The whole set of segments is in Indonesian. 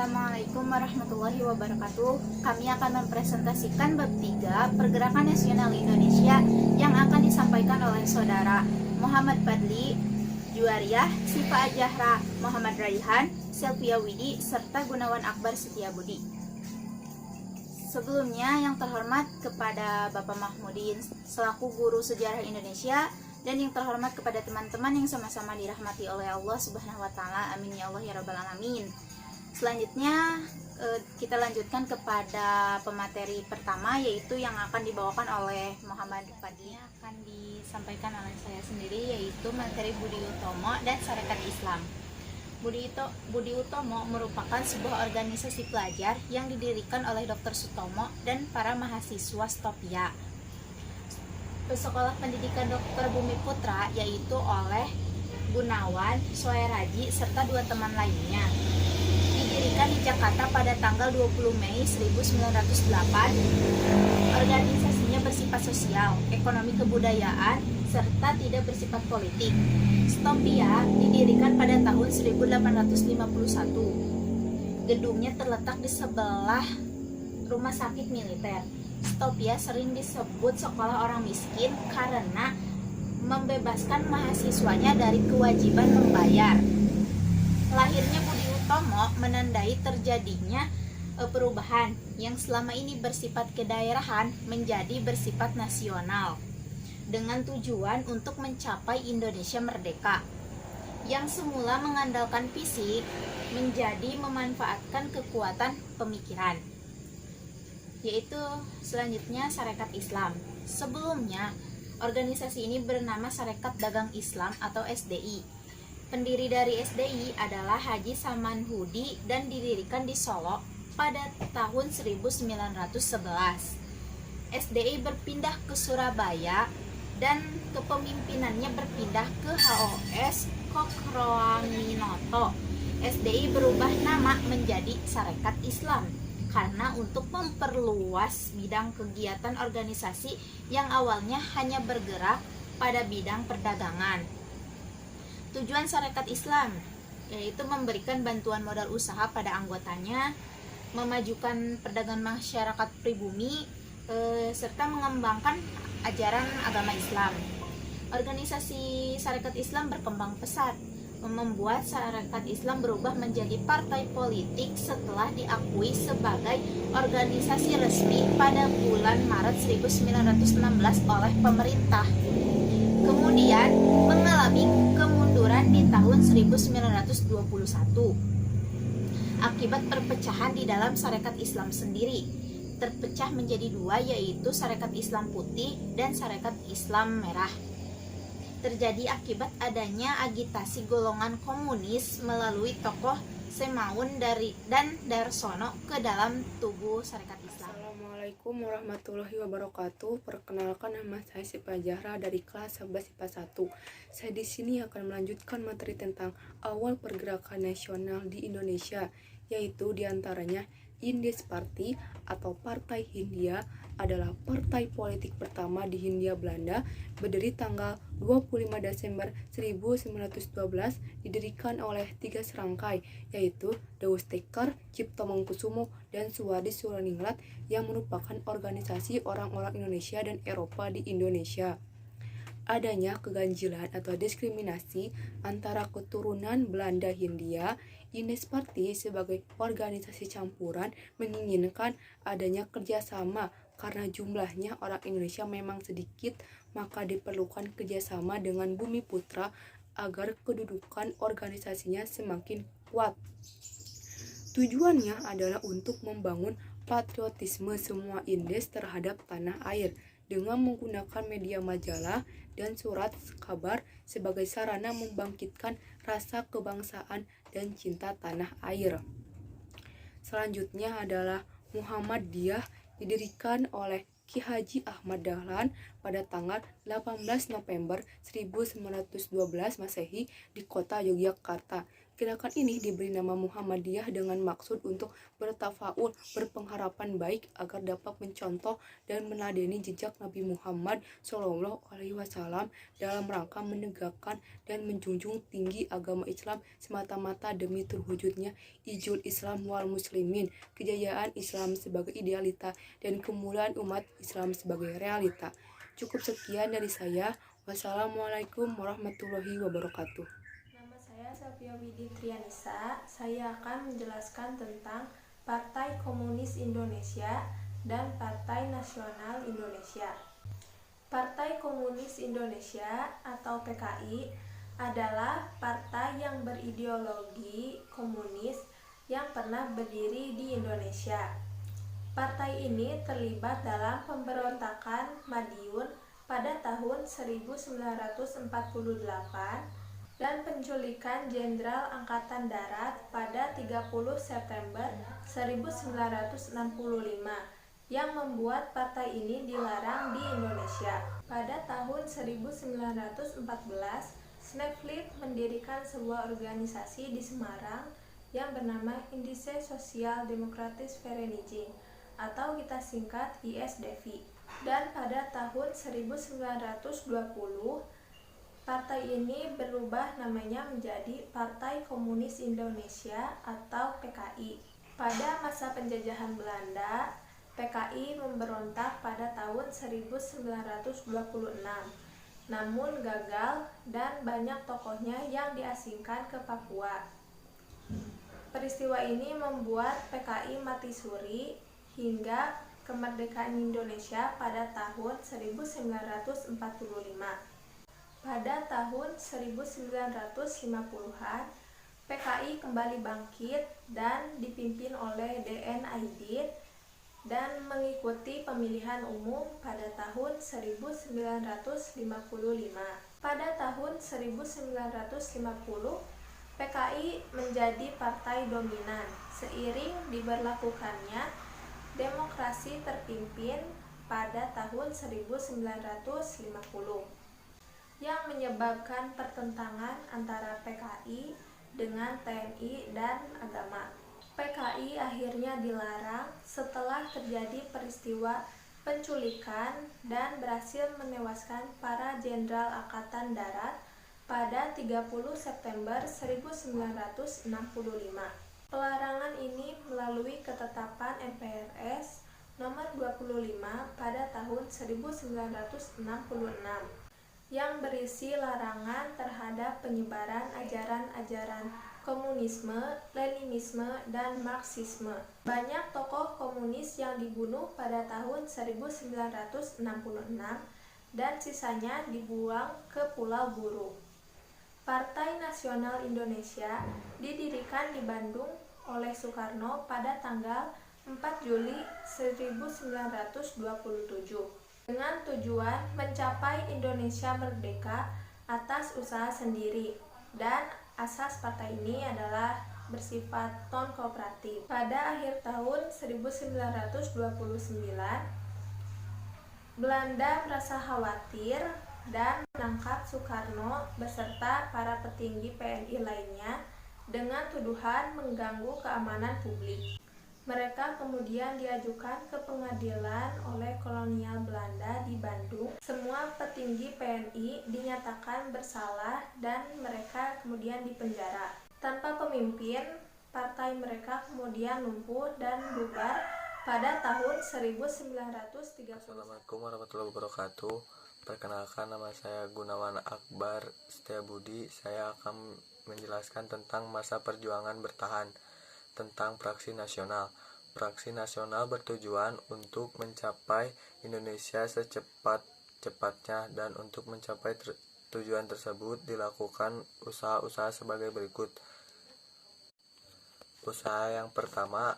Assalamualaikum warahmatullahi wabarakatuh. Kami akan mempresentasikan bab 3 Pergerakan Nasional Indonesia yang akan disampaikan oleh Saudara Muhammad Fadli, Juwariah, Sifa Ajahra, Muhammad Raihan, Selvia Widi, serta Gunawan Akbar Setiabudi. Sebelumnya yang terhormat kepada Bapak Mahmudin selaku Guru Sejarah Indonesia, dan yang terhormat kepada teman-teman yang sama-sama dirahmati oleh Allah Subhanahu wa Ta'ala. Amin ya Allah ya Rabbal Alamin. Selanjutnya kita lanjutkan kepada pemateri pertama, yaitu yang akan dibawakan oleh Muhammad Fadli. Akan disampaikan oleh saya sendiri, yaitu materi Budi Utomo dan Sarekat Islam. Budi Utomo merupakan sebuah organisasi pelajar yang didirikan oleh Dr. Sutomo dan para mahasiswa Stopia. Sekolah Pendidikan Dr. Bumi Putra, yaitu oleh Gunawan, Soeraji, serta 2 teman lainnya. Didirikan di Jakarta pada tanggal 20 Mei 1908. Organisasinya bersifat sosial, ekonomi kebudayaan, serta tidak bersifat politik. Stopia didirikan pada tahun 1851. Gedungnya terletak di sebelah rumah sakit militer. Stopia sering disebut sekolah orang miskin karena membebaskan mahasiswanya dari kewajiban membayar. Lahirnya Budi Utomo menandai terjadinya perubahan yang selama ini bersifat kedaerahan menjadi bersifat nasional, dengan tujuan untuk mencapai Indonesia merdeka. Yang semula mengandalkan fisik menjadi memanfaatkan kekuatan pemikiran, yaitu selanjutnya Sarekat Islam. Sebelumnya, organisasi ini bernama Sarekat Dagang Islam atau SDI. Pendiri dari SDI adalah Haji Samanhudi dan didirikan di Solo pada tahun 1911. SDI berpindah ke Surabaya dan kepemimpinannya berpindah ke HOS Cokroaminoto. SDI berubah nama menjadi Sarekat Islam karena untuk memperluas bidang kegiatan organisasi yang awalnya hanya bergerak pada bidang perdagangan. Tujuan Sarekat Islam yaitu memberikan bantuan modal usaha pada anggotanya, memajukan perdagangan masyarakat pribumi, serta mengembangkan ajaran agama Islam. Organisasi Sarekat Islam berkembang pesat, membuat Sarekat Islam berubah menjadi partai politik setelah diakui sebagai organisasi resmi pada bulan Maret 1916 oleh pemerintah. Kemudian mengalami kemunduran di tahun 1921 akibat perpecahan di dalam Sarekat Islam sendiri. Terpecah menjadi 2, yaitu Sarekat Islam Putih dan Sarekat Islam Merah. Terjadi akibat adanya agitasi golongan komunis melalui tokoh Semaun dan Darsono ke dalam tubuh Sarekat Islam. Assalamualaikum warahmatullahi wabarakatuh. Perkenalkan, nama saya Sifa Ajahra dari kelas 11 IPA 1. Saya di sini akan melanjutkan materi tentang awal pergerakan nasional di Indonesia, yaitu diantaranya Indies Party atau Partai Hindia adalah partai politik pertama di Hindia Belanda, berdiri tanggal 25 Desember 1912, didirikan oleh 3 serangkai, yaitu Deus Teker, Cipto Mangkusumo, dan Suwadi Suraningrat, yang merupakan organisasi orang-orang Indonesia dan Eropa di Indonesia. Adanya keganjilan atau diskriminasi antara keturunan Belanda Hindia, Indies Party sebagai organisasi campuran menginginkan adanya kerjasama karena jumlahnya orang Indonesia memang sedikit, maka diperlukan kerjasama dengan Bumi Putra agar kedudukan organisasinya semakin kuat. Tujuannya adalah untuk membangun patriotisme semua Indies terhadap tanah air dengan menggunakan media majalah dan surat kabar sebagai sarana membangkitkan rasa kebangsaan dan cinta tanah air. Selanjutnya adalah Muhammadiyah, didirikan oleh Ki Haji Ahmad Dahlan pada tanggal 18 November 1912 Masehi di kota Yogyakarta. Gerakan ini diberi nama Muhammadiyah dengan maksud untuk bertafaul, berpengharapan baik agar dapat mencontoh dan meneladani jejak Nabi Muhammad SAW dalam rangka menegakkan dan menjunjung tinggi agama Islam semata-mata demi terwujudnya ijul Islam wal muslimin, kejayaan Islam sebagai idealita dan kemuliaan umat Islam sebagai realita. Cukup sekian dari saya. Wassalamualaikum warahmatullahi wabarakatuh. Nama saya Safia Widi Trianisa. Saya akan menjelaskan tentang Partai Komunis Indonesia dan Partai Nasional Indonesia. Partai Komunis Indonesia atau PKI adalah partai yang berideologi komunis yang pernah berdiri di Indonesia. Partai ini terlibat dalam pemberontakan Madiun pada tahun 1948 dan penculikan Jenderal Angkatan Darat pada 30 September 1965 yang membuat partai ini dilarang di Indonesia. Pada tahun 1914, Sneflit mendirikan sebuah organisasi di Semarang yang bernama Indische Sosial Demokratis Vereniging atau kita singkat ISDV. Dan pada tahun 1920, partai ini berubah namanya menjadi Partai Komunis Indonesia atau PKI. Pada masa penjajahan Belanda, PKI memberontak pada tahun 1926, namun gagal dan banyak tokohnya yang diasingkan ke Papua. Peristiwa ini membuat PKI mati suri hingga kemerdekaan Indonesia pada tahun 1945. Pada tahun 1950-an, PKI kembali bangkit dan dipimpin oleh DN Aidit dan mengikuti pemilihan umum pada tahun 1955. Pada tahun 1950, PKI menjadi partai dominan seiring diberlakukannya demokrasi terpimpin pada tahun 1950 yang menyebabkan pertentangan antara PKI dengan TNI dan agama. PKI akhirnya dilarang setelah terjadi peristiwa penculikan dan berhasil menewaskan para jenderal Angkatan Darat pada 30 September 1965. Pelarangan ini melalui ketetapan MPRS nomor 25 pada tahun 1966 yang berisi larangan terhadap penyebaran ajaran-ajaran komunisme, Leninisme, dan Marxisme. Banyak tokoh komunis yang dibunuh pada tahun 1966 dan sisanya dibuang ke Pulau Buru. Partai Nasional Indonesia didirikan di Bandung oleh Soekarno pada tanggal 4 Juli 1927 dengan tujuan mencapai Indonesia merdeka atas usaha sendiri, dan asas partai ini adalah bersifat non-kooperatif. Pada akhir tahun 1929, Belanda merasa khawatir dan menangkap Soekarno beserta para petinggi PNI lainnya dengan tuduhan mengganggu keamanan publik. Mereka kemudian diajukan ke pengadilan oleh kolonial Belanda di Bandung. Semua petinggi PNI dinyatakan bersalah dan mereka kemudian dipenjara. Tanpa pemimpin, partai mereka kemudian lumpuh dan bubar pada tahun 1930. Assalamualaikum warahmatullahi wabarakatuh. Perkenalkan, nama saya Gunawan Akbar Setiabudi. Saya akan menjelaskan tentang masa perjuangan bertahan tentang Praksi Nasional. Praksi Nasional bertujuan untuk mencapai Indonesia secepat-cepatnya, dan untuk mencapai tujuan tersebut dilakukan usaha-usaha sebagai berikut. Usaha yang pertama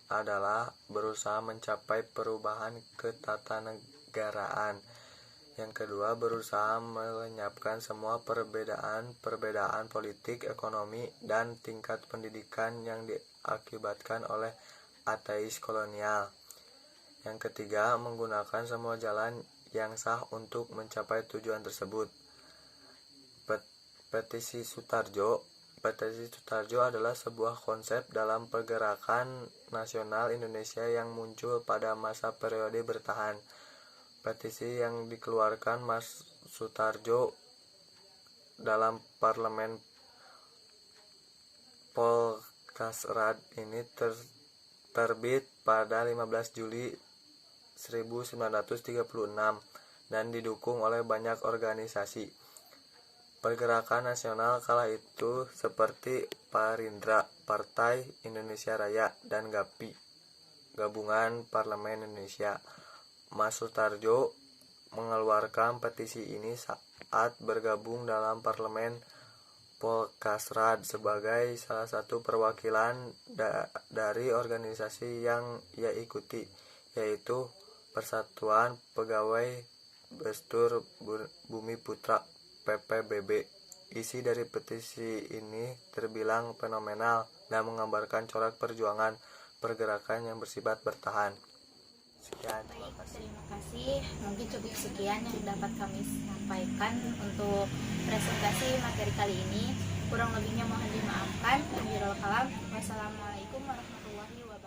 adalah berusaha mencapai perubahan ketatanegaraan. Yang kedua, berusaha melenyapkan semua perbedaan politik, ekonomi, dan tingkat pendidikan yang diakibatkan oleh ateis kolonial. Yang ketiga, menggunakan semua jalan yang sah untuk mencapai tujuan tersebut. Petisi Sutarjo Petisi Sutarjo adalah sebuah konsep dalam pergerakan nasional Indonesia yang muncul pada masa periode bertahan. Petisi yang dikeluarkan Mas Sutarjo dalam Parlemen Polkasrad ini terbit pada 15 Juli 1936 dan didukung oleh banyak organisasi pergerakan nasional kala itu seperti Parindra, Partai Indonesia Raya, dan GAPI, Gabungan Parlemen Indonesia. Mas Sutarjo mengeluarkan petisi ini saat bergabung dalam Parlemen Polkasrad sebagai salah satu perwakilan dari organisasi yang ia ikuti, yaitu Persatuan Pegawai Bestur Bumi Putra PPBB. Isi dari petisi ini terbilang fenomenal dan menggambarkan corak perjuangan pergerakan yang bersifat bertahan. Sekian, terima kasih. Terima kasih. Mungkin cukup sekian yang dapat kami sampaikan untuk presentasi materi kali ini. Kurang lebihnya mohon dimaafkan. Wassalamualaikum warahmatullahi wabarakatuh.